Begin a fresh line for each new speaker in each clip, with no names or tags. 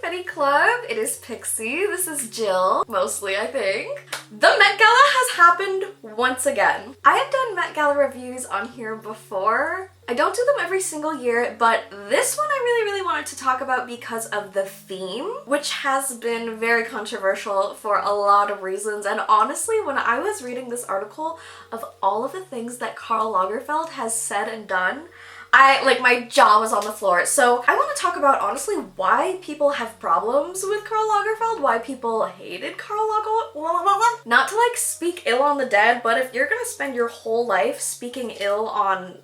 Club. It is Pixie. This is Jill, mostly I think. The Met Gala has happened once again. I have done Met Gala reviews on here before. I don't do them every single year, but this one I really wanted to talk about because of the theme, which has been very controversial for a lot of reasons. And honestly, when I was reading this article of all of the things that Karl Lagerfeld has said and done, my jaw was on the floor. So I want to talk about honestly why people have problems with Karl Lagerfeld, why people hated Karl Lagerfeld. Not to like speak ill on the dead, but if you're gonna spend your whole life speaking ill on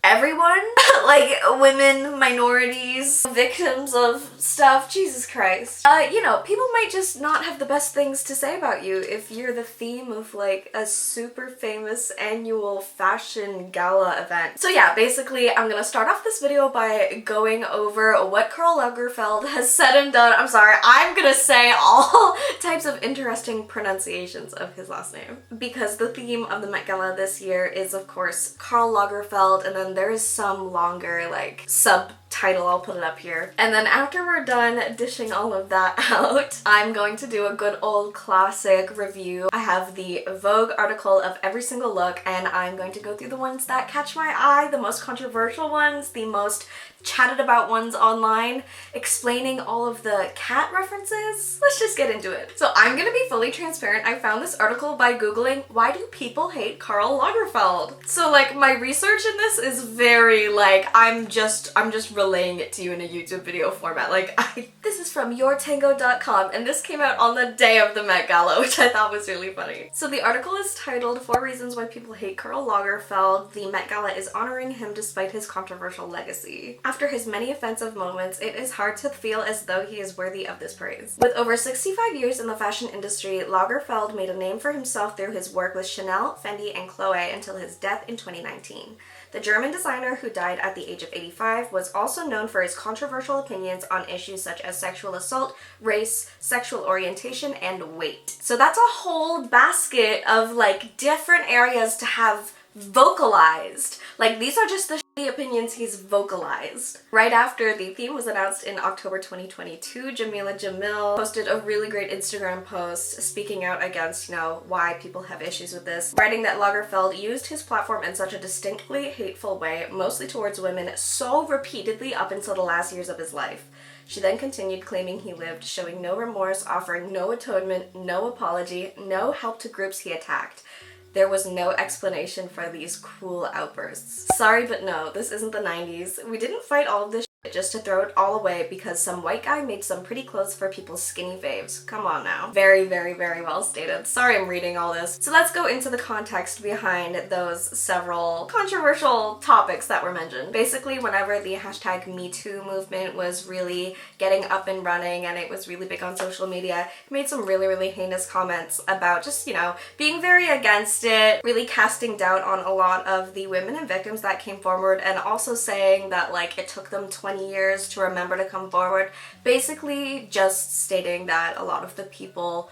everyone, like women, minorities, victims of stuff, Jesus Christ. You know, people might just not have the best things to say about you if you're the theme of like a super famous annual fashion gala event. So yeah, basically I'm gonna start off this video by going over what Karl Lagerfeld has said and done. I'm sorry, I'm gonna say all types of interesting pronunciations of his last name because the theme of the Met Gala this year is of course Karl Lagerfeld, and then there is some longer like subtitle, I'll put it up here. And then after we're done dishing all of that out, I'm going to do a good old classic review. I have the Vogue article of every single look, and I'm going to go through the ones that catch my eye, the most controversial ones, the most chatted about ones online, explaining all of the cat references. Let's just get into it. So I'm gonna be fully transparent. I found this article by googling why do people hate Karl Lagerfeld. So like my research in this is very like I'm just relaying it to you in a YouTube video format. Like this is from yourtango.com and this came out on the day of the Met Gala, which I thought was really funny. So the article is titled 4 Reasons Why People Hate Karl Lagerfeld. The Met Gala is honoring him despite his controversial legacy. After his many offensive moments, it is hard to feel as though he is worthy of this praise. With over 65 years in the fashion industry, Lagerfeld made a name for himself through his work with Chanel, Fendi, and Chloe until his death in 2019. The German designer, who died at the age of 85, was also known for his controversial opinions on issues such as sexual assault, race, sexual orientation, and weight. So that's a whole basket of like different areas to have vocalized. Like these are just the shitty opinions he's vocalized. Right after the theme was announced in October 2022, Jamila Jamil posted a really great Instagram post speaking out against, you know, why people have issues with this, writing that Lagerfeld used his platform in such a distinctly hateful way, mostly towards women, so repeatedly up until the last years of his life. She then continued claiming he lived, showing no remorse, offering no atonement, no apology, no help to groups he attacked. There was no explanation for these cruel outbursts. Sorry, but no, this isn't the 90s. We didn't fight all of this shit just to throw it all away because some white guy made some pretty clothes for people's skinny faves. Come on now. Very well stated. Sorry I'm reading all this. So let's go into the context behind those several controversial topics that were mentioned. Basically, whenever the hashtag #MeToo movement was really getting up and running and it was really big on social media, he made some really heinous comments about just, you know, being very against it, really casting doubt on a lot of the women and victims that came forward, and also saying that like it took them 20 years to remember to come forward. Basically just stating that a lot of the people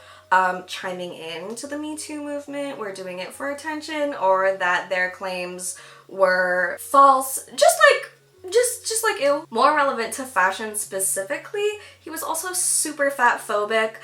chiming in to the Me Too movement were doing it for attention, or that their claims were false, just like ew. More relevant to fashion specifically, he was also super fat phobic.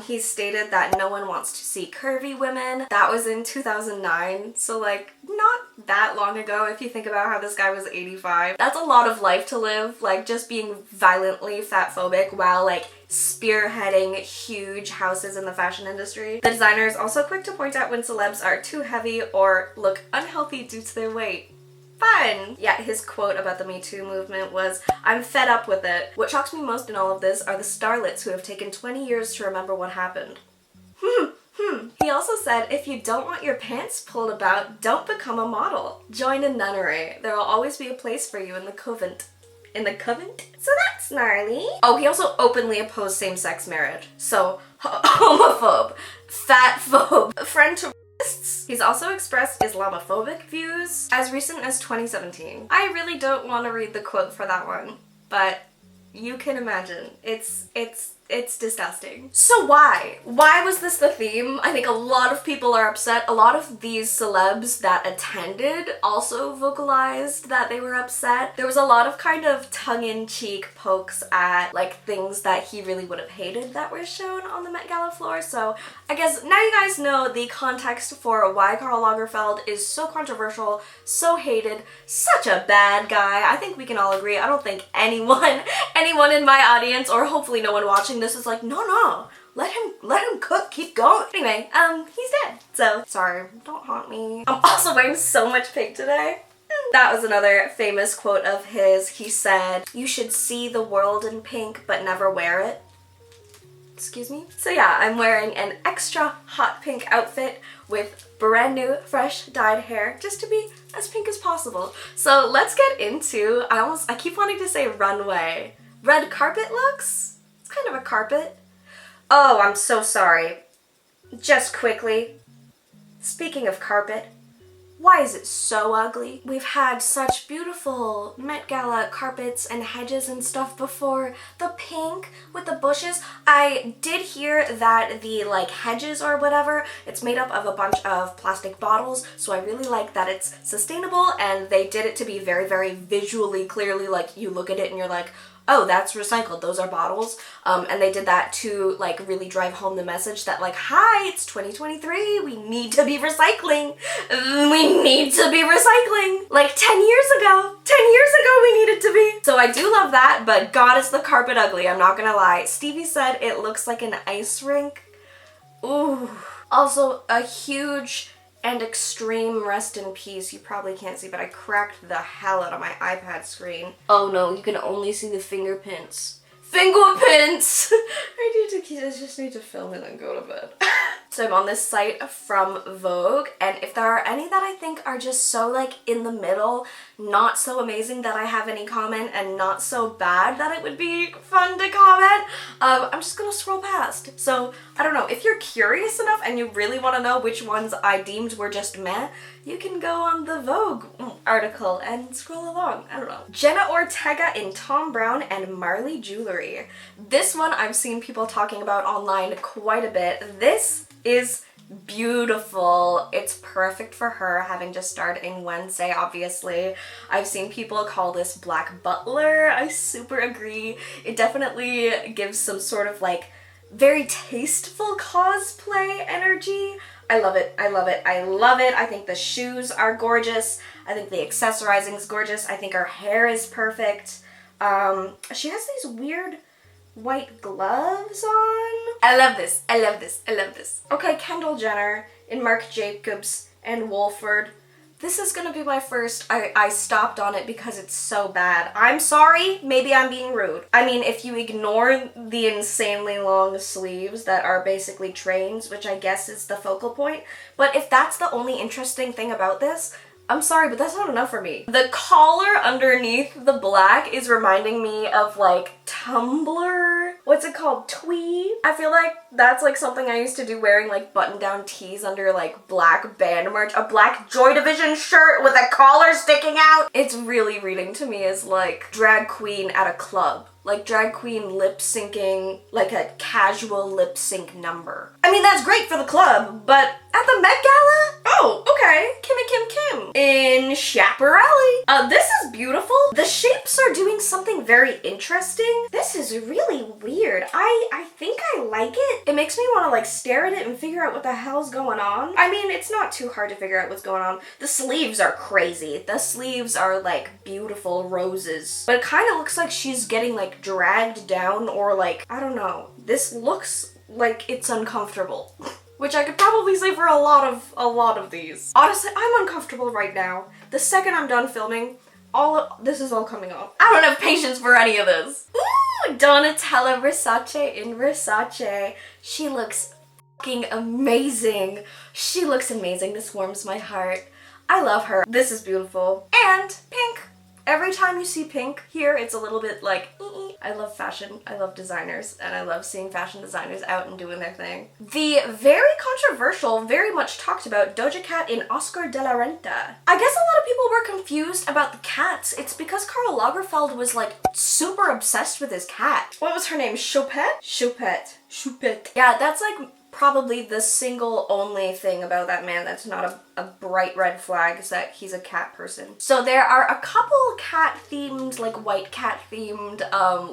He stated that no one wants to see curvy women. That was in 2009, so like not that long ago if you think about how this guy was 85. That's a lot of life to live, like just being violently fat phobic while like spearheading huge houses in the fashion industry. The designer is also quick to point out when celebs are too heavy or look unhealthy due to their weight. Fun! Yeah, his quote about the Me Too movement was, "I'm fed up with it. What shocks me most in all of this are the starlets who have taken 20 years to remember what happened." He also said, "If you don't want your pants pulled about, don't become a model. Join a nunnery. There will always be a place for you in the convent." In the convent? So that's gnarly. Oh, he also openly opposed same-sex marriage. So, homophobe, fatphobe, friend to He's also expressed Islamophobic views as recent as 2017. I really don't want to read the quote for that one, but you can imagine. It's It's disgusting. So why? Why was this the theme? I think a lot of people are upset. A lot of these celebs that attended also vocalized that they were upset. There was a lot of kind of tongue-in-cheek pokes at like things that he really would have hated that were shown on the Met Gala floor. So I guess now you guys know the context for why Karl Lagerfeld is so controversial, so hated, such a bad guy. I think we can all agree. I don't think anyone in my audience, or hopefully no one watching this, is like, no, let him cook, keep going. Anyway, he's dead. So sorry, don't haunt me. I'm also wearing so much pink today. That was another famous quote of his. He said, "You should see the world in pink, but never wear it." Excuse me? So yeah, I'm wearing an extra hot pink outfit with brand new, fresh dyed hair, just to be as pink as possible. So let's get into, I keep wanting to say runway. Red carpet looks? It's kind of a carpet. Oh, I'm so sorry. Just quickly, speaking of carpet, why is it so ugly? We've had such beautiful Met Gala carpets and hedges and stuff before. The pink with the bushes. I did hear that the like hedges or whatever, it's made up of a bunch of plastic bottles, so I really like that it's sustainable and they did it to be very, very visually clearly, like you look at it and you're like, oh, that's recycled, those are bottles. And they did that to like really drive home the message that like, hi, it's 2023, we need to be recycling. We need to be recycling. Like 10 years ago we needed to be. So I do love that, but God, is the carpet ugly, I'm not gonna lie. Stevie said it looks like an ice rink. Ooh. Also, a huge and extreme rest in peace. You probably can't see, but I cracked the hell out of my iPad screen. Oh no, you can only see the fingerprints. Fingerprints! I just need to film and then go to bed. So I'm on this site from Vogue, and if there are any that I think are just so like in the middle, not so amazing that I have any comment, and not so bad that it would be fun to comment, I'm just gonna scroll past. So I don't know, if you're curious enough and you really want to know which ones I deemed were just meh, you can go on the Vogue article and scroll along. I don't know. Jenna Ortega in Tom Brown and Marley jewelry. This one I've seen people talking about online quite a bit. This is beautiful. It's perfect for her, having just started in Wednesday, obviously. I've seen people call this Black Butler. I super agree. It definitely gives some sort of like very tasteful cosplay energy. I love it. I love it. I love it. I think the shoes are gorgeous. I think the accessorizing is gorgeous. I think her hair is perfect. She has these weird white gloves on. I love this. I love this. I love this. Okay, Kendall Jenner in Marc Jacobs and Wolford. This is gonna be my first. I stopped on it because it's so bad. I'm sorry, maybe I'm being rude. I mean, if you ignore the insanely long sleeves that are basically trains, which I guess is the focal point, but if that's the only interesting thing about this, I'm sorry, but that's not enough for me. The collar underneath the black is reminding me of like Tumblr. What's it called? Twee? I feel like that's like something I used to do, wearing like button-down tees under like black band merch. A black Joy Division shirt with a collar sticking out. It's really reading to me as like drag queen at a club. Like drag queen lip syncing, like a casual lip sync number. I mean, that's great for the club, but at the Met Gala? Oh, okay. Kimmy Kim in Schiaparelli. This is beautiful. The shapes are doing something very interesting. This is really weird. I think I like it. It makes me want to like stare at it and figure out what the hell's going on. I mean, it's not too hard to figure out what's going on. The sleeves are crazy. The sleeves are like beautiful roses. But it kind of looks like she's getting like dragged down, or like, I don't know. This looks like it's uncomfortable. Which I could probably say for a lot of these. Honestly, I'm uncomfortable right now. The second I'm done filming, this is all coming off. I don't have patience for any of this. Ooh, Donatella Versace in Versace. She looks fucking amazing. She looks amazing. This warms my heart. I love her. This is beautiful. And pink. Every time you see pink here, it's a little bit like, I love fashion, I love designers, and I love seeing fashion designers out and doing their thing. The very controversial, very much talked about Doja Cat in Oscar de la Renta. I guess a lot of people were confused about the cats. It's because Karl Lagerfeld was like super obsessed with his cat. What was her name? Choupette? Choupette. Yeah, that's like probably the single only thing about that man that's not a bright red flag is that he's a cat person. So there are a couple cat themed, like white cat themed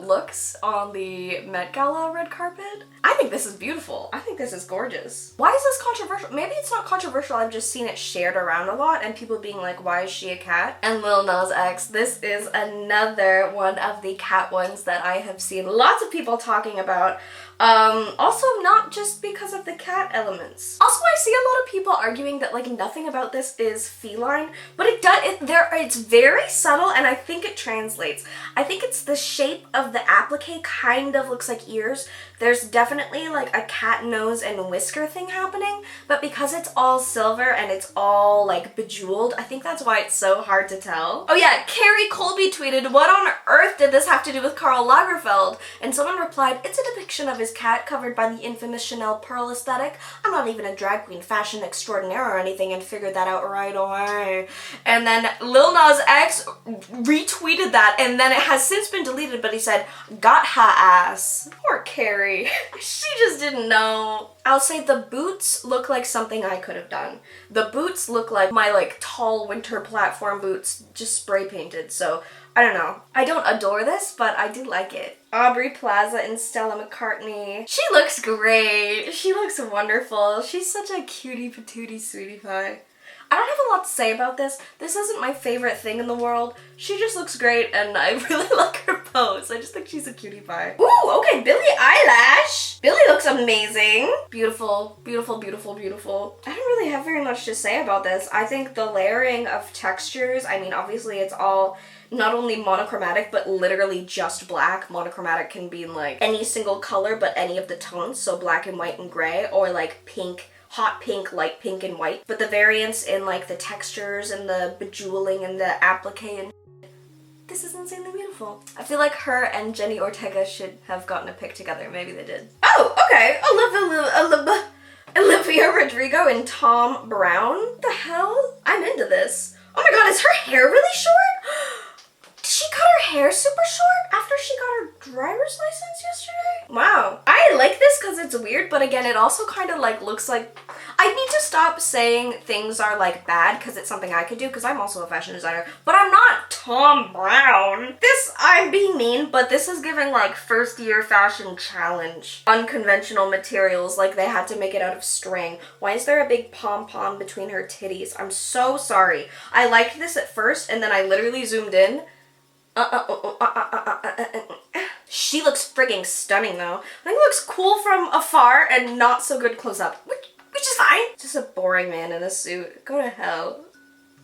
looks on the Met Gala red carpet. I think this is beautiful. I think this is gorgeous. Why is this controversial? Maybe it's not controversial, I've just seen it shared around a lot and people being like, why is she a cat? And Lil Nas X, this is another one of the cat ones that I have seen lots of people talking about. Also not just because of the cat elements. Also, I see a lot of people arguing that like nothing about this is feline, but it's very subtle and I think it translates. I think it's the shape of the applique kind of looks like ears. There's definitely like a cat nose and whisker thing happening, but because it's all silver and it's all like bejeweled, I think that's why it's so hard to tell. Oh yeah, Carrie Colby tweeted, "What on earth did this have to do with Karl Lagerfeld?" And someone replied, "It's a depiction of his cat covered by the infamous Chanel pearl aesthetic. I'm not even a drag queen fashion extraordinaire or anything and figured that out right away." And then Lil Nas X retweeted that and then it has since been deleted, but he said, "Got her ass." Poor Carrie. She just didn't know. I'll say the boots look like something I could have done. The boots look like my like tall winter platform boots just spray painted, so I don't know. I don't adore this, but I do like it. Aubrey Plaza and Stella McCartney. She looks great. She looks wonderful. She's such a cutie patootie sweetie pie. I don't have a lot to say about this. This isn't my favorite thing in the world. She just looks great and I really like her pose. I just think she's a cutie pie. Ooh, okay, Billie Eilish. Billie looks amazing. Beautiful, beautiful, beautiful, beautiful. I don't really have very much to say about this. I think the layering of textures, I mean, obviously it's all not only monochromatic, but literally just black. Monochromatic can be in like any single color, but any of the tones. So black and white and gray, or like pink, hot pink, light pink, and white. But the variance in like the textures and the bejeweling and the applique and this is insanely beautiful. I feel like her and Jenny Ortega should have gotten a pic together. Maybe they did. Oh, okay. Olivia Rodrigo and Tom Brown. What the hell? I'm into this. Oh my god, is her hair really short? Did she cut her hair super short after she got her driver's license yesterday? Wow. I like this because it's weird, but again, it also kind of like looks like... I need to stop saying things are like bad because it's something I could do because I'm also a fashion designer, but I'm not Tom Brown. This, I'm being mean, but this is giving like first year fashion challenge. Unconventional materials, like they had to make it out of string. Why is there a big pom-pom between her titties? I'm so sorry. I liked this at first and then I literally zoomed in. She looks frigging stunning though. I think it looks cool from afar and not so good close up, which is fine. Just a boring man in a suit. Go to hell.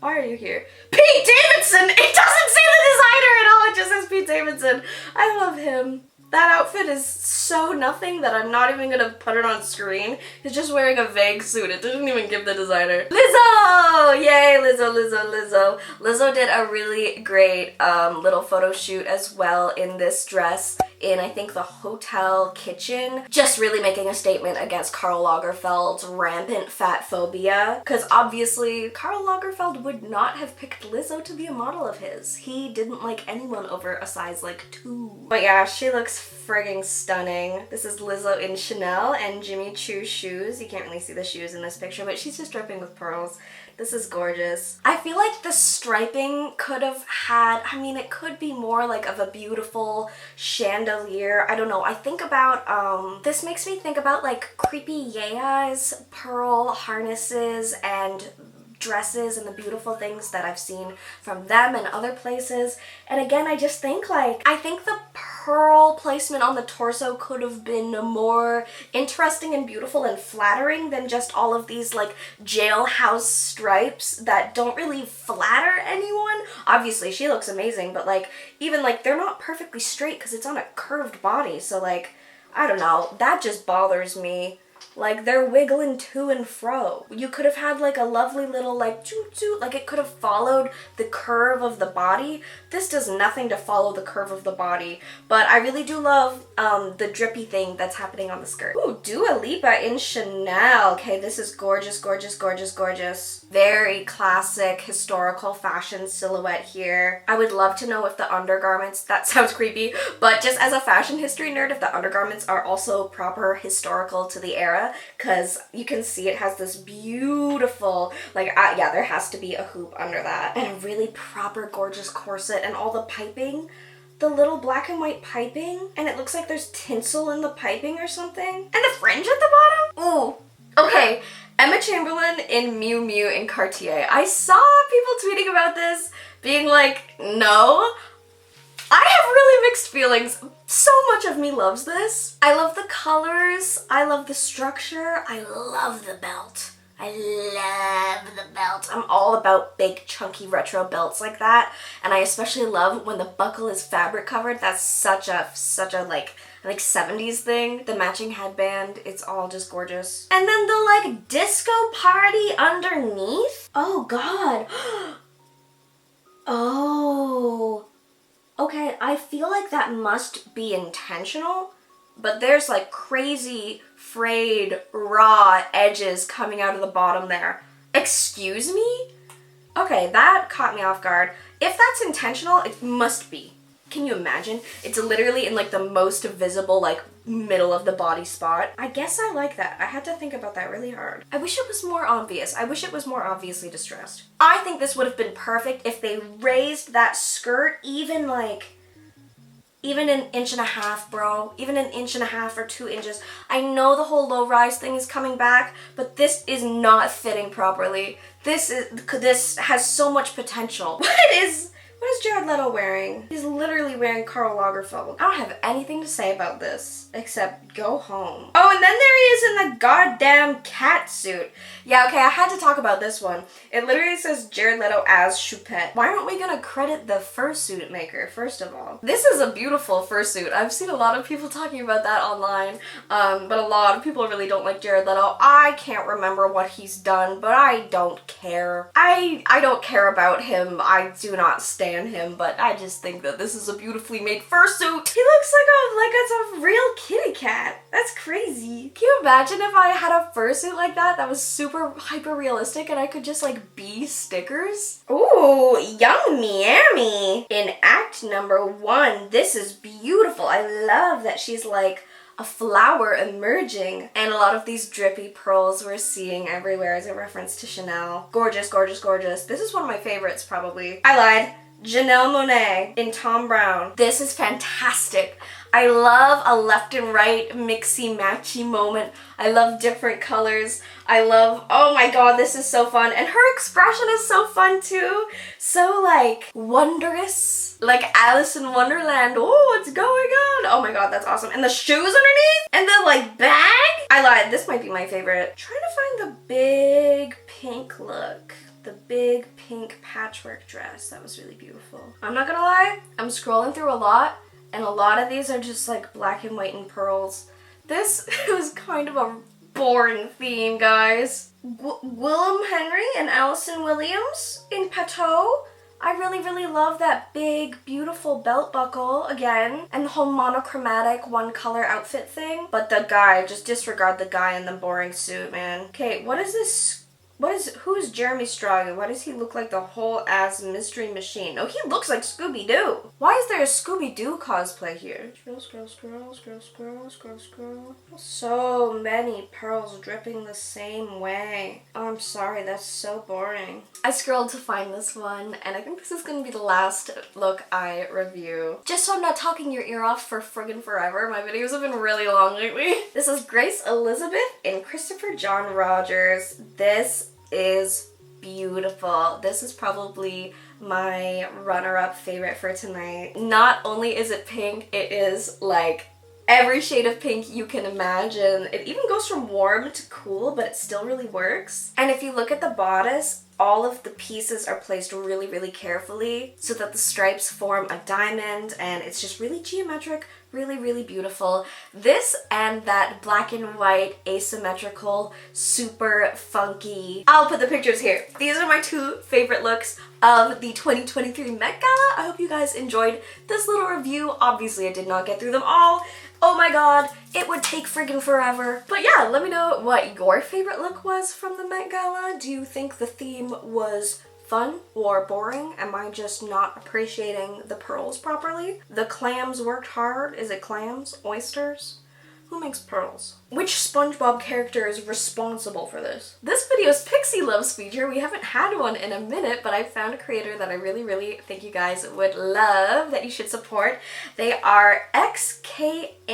Why are you here? Pete Davidson! It doesn't say the designer at all, it just says Pete Davidson. I love him. That outfit is so nothing that I'm not even gonna put it on screen. He's just wearing a vague suit. It doesn't even give the designer. Lizzo! Yay, Lizzo, Lizzo, Lizzo. Lizzo did a really great little photo shoot as well in this dress in, I think, the hotel kitchen. Just really making a statement against Karl Lagerfeld's rampant fat phobia. Because obviously, Karl Lagerfeld would not have picked Lizzo to be a model of his. He didn't like anyone over a size like 2. But yeah, she looks frigging stunning. This is Lizzo in Chanel and Jimmy Choo shoes. You can't really see the shoes in this picture, but she's just dripping with pearls. This is gorgeous. I feel like the striping could have had, I mean, it could be more like of a beautiful chandelier. I don't know. I think about, this makes me think about like Creepy Yea's pearl harnesses and dresses and the beautiful things that I've seen from them and other places. And again, I just think like, I think the pearl placement on the torso could have been more interesting and beautiful and flattering than just all of these like jailhouse stripes that don't really flatter anyone. Obviously she looks amazing, but like even like they're not perfectly straight because it's on a curved body. So like, I don't know, that just bothers me. Like, they're wiggling to and fro. You could have had like a lovely little like toot, like it could have followed the curve of the body. This does nothing to follow the curve of the body, but I really do love the drippy thing that's happening on the skirt. Ooh, Dua Lipa in Chanel. Okay, this is gorgeous, gorgeous, gorgeous, gorgeous. Very classic historical fashion silhouette here. I would love to know if the undergarments, that sounds creepy, but just as a fashion history nerd, if the undergarments are also proper historical to the era, because you can see it has this beautiful, like, yeah, there has to be a hoop under that, and a really proper gorgeous corset, and all the piping, the little black and white piping, and it looks like there's tinsel in the piping or something, and the fringe at the bottom. Ooh, okay. Emma Chamberlain in Miu Miu in Cartier. I saw people tweeting about this, being like, no. I have really mixed feelings. So much of me loves this. I love the colors. I love the structure. I love the belt. I love the belt. I'm all about big, chunky retro belts like that. And I especially love when the buckle is fabric covered. That's such a like 70s thing. The matching headband, it's all just gorgeous. And then the like disco party underneath. Oh God. Oh. Okay, I feel like that must be intentional, but there's like crazy frayed raw edges coming out of the bottom there. Excuse me? Okay, that caught me off guard. If that's intentional, it must be. Can you imagine? It's literally in like the most visible like middle of the body spot. I guess I like that. I had to think about that really hard. I wish it was more obvious. I wish it was more obviously distressed. I think this would have been perfect if they raised that skirt even an inch and a half, bro. Even an inch and a half or 2 inches. I know the whole low rise thing is coming back, but this is not fitting properly. This has so much potential. What is Jared Leto wearing? He's literally wearing Karl Lagerfeld. I don't have anything to say about this except go home. Oh, and then there he is in the goddamn cat suit. Yeah, okay, I had to talk about this one. It literally says Jared Leto as Choupette. Why aren't we gonna credit the fursuit maker, first of all? This is a beautiful fursuit. I've seen a lot of people talking about that online, but a lot of people really don't like Jared Leto. I can't remember what he's done, but I don't care. I don't care about him. I do not stand him, but I just think that this is a beautifully made fursuit. He looks like it's a real kitty cat. That's crazy. Can you imagine if I had a fursuit like that was super hyper realistic and I could just like be stickers? Ooh, young Miami in act number 1. This is beautiful. I love that she's like a flower emerging, and a lot of these drippy pearls we're seeing everywhere as a reference to Chanel. Gorgeous, gorgeous, gorgeous. This is one of my favorites probably. I lied. Janelle Monáe in Tom Brown. This is fantastic. I love a left and right mixy matchy moment. I love different colors. I love, oh my god, this is so fun. And her expression is so fun too. So like wondrous. Like Alice in Wonderland. Oh, what's going on? Oh my god, that's awesome. And the shoes underneath? And the like bag? I lied, this might be my favorite. Trying to find the big pink look. The big pink patchwork dress. That was really beautiful. I'm not gonna lie, I'm scrolling through a lot, and a lot of these are just like black and white and pearls. This was kind of a boring theme, guys. Willem Henry and Allison Williams in Pateau. I really, really love that big, beautiful belt buckle again, and the whole monochromatic one color outfit thing. But the guy, just disregard the guy in the boring suit, man. Okay, what is this? Who's Jeremy Strong? Why does he look like the whole ass mystery machine? Oh, he looks like Scooby-Doo. Why is there a Scooby-Doo cosplay here? Scroll, scroll, scroll, scroll, scroll, scroll, scroll. So many pearls dripping the same way. Oh, I'm sorry, that's so boring. I scrolled to find this one, and I think this is gonna be the last look I review. Just so I'm not talking your ear off for friggin' forever, my videos have been really long lately. This is Grace Elizabeth and Christopher John Rogers. This is beautiful. This is probably my runner-up favorite for tonight. Not only is it pink, it is like every shade of pink you can imagine. It even goes from warm to cool, but it still really works. And if you look at the bodice, all of the pieces are placed really, really carefully so that the stripes form a diamond, and it's just really geometric, really, really beautiful. This and that black and white asymmetrical, super funky. I'll put the pictures here. These are my two favorite looks of the 2023 Met Gala. I hope you guys enjoyed this little review. Obviously, I did not get through them all. Oh my god, it would take friggin' forever. But yeah, let me know what your favorite look was from the Met Gala. Do you think the theme was fun or boring? Am I just not appreciating the pearls properly? The clams worked hard. Is it clams? Oysters? Who makes pearls? Which SpongeBob character is responsible for this? This video's Pixie Loves feature. We haven't had one in a minute, but I found a creator that I really, really think you guys would love, that you should support. They are XKAngelX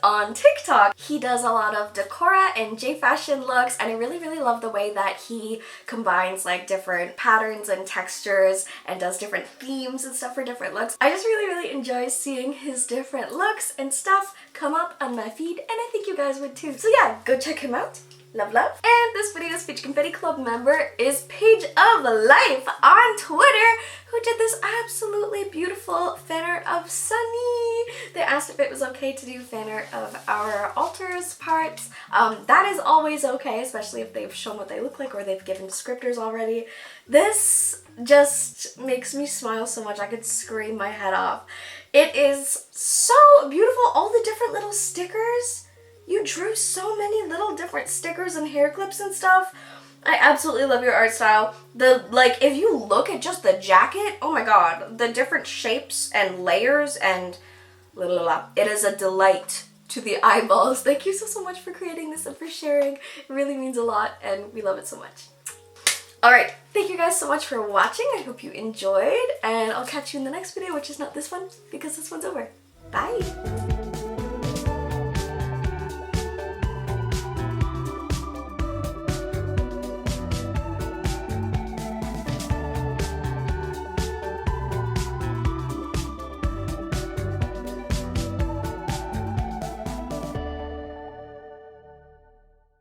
on TikTok. He does a lot of Decora and J-fashion looks, and I really, really love the way that he combines like different patterns and textures and does different themes and stuff for different looks. I just really, really enjoy seeing his different looks and stuff come up on my feed, and I think you guys would too. So yeah, go check him out. Love, love. And this video's Peach Confetti Club member is Page of Life on Twitter, who did this absolutely beautiful fan art of Sunny. They asked if it was okay to do fan art of our altars parts. That is always okay, especially if they've shown what they look like or they've given descriptors already. This just makes me smile so much I could scream my head off. It is so beautiful. All the different little stickers. You drew so many little different stickers and hair clips and stuff. I absolutely love your art style. If you look at just the jacket, oh my god, the different shapes and layers and la la la. It is a delight to the eyeballs. Thank you so much for creating this and for sharing. It really means a lot, and we love it so much. Alright, thank you guys so much for watching. I hope you enjoyed, and I'll catch you in the next video, which is not this one, because this one's over. Bye!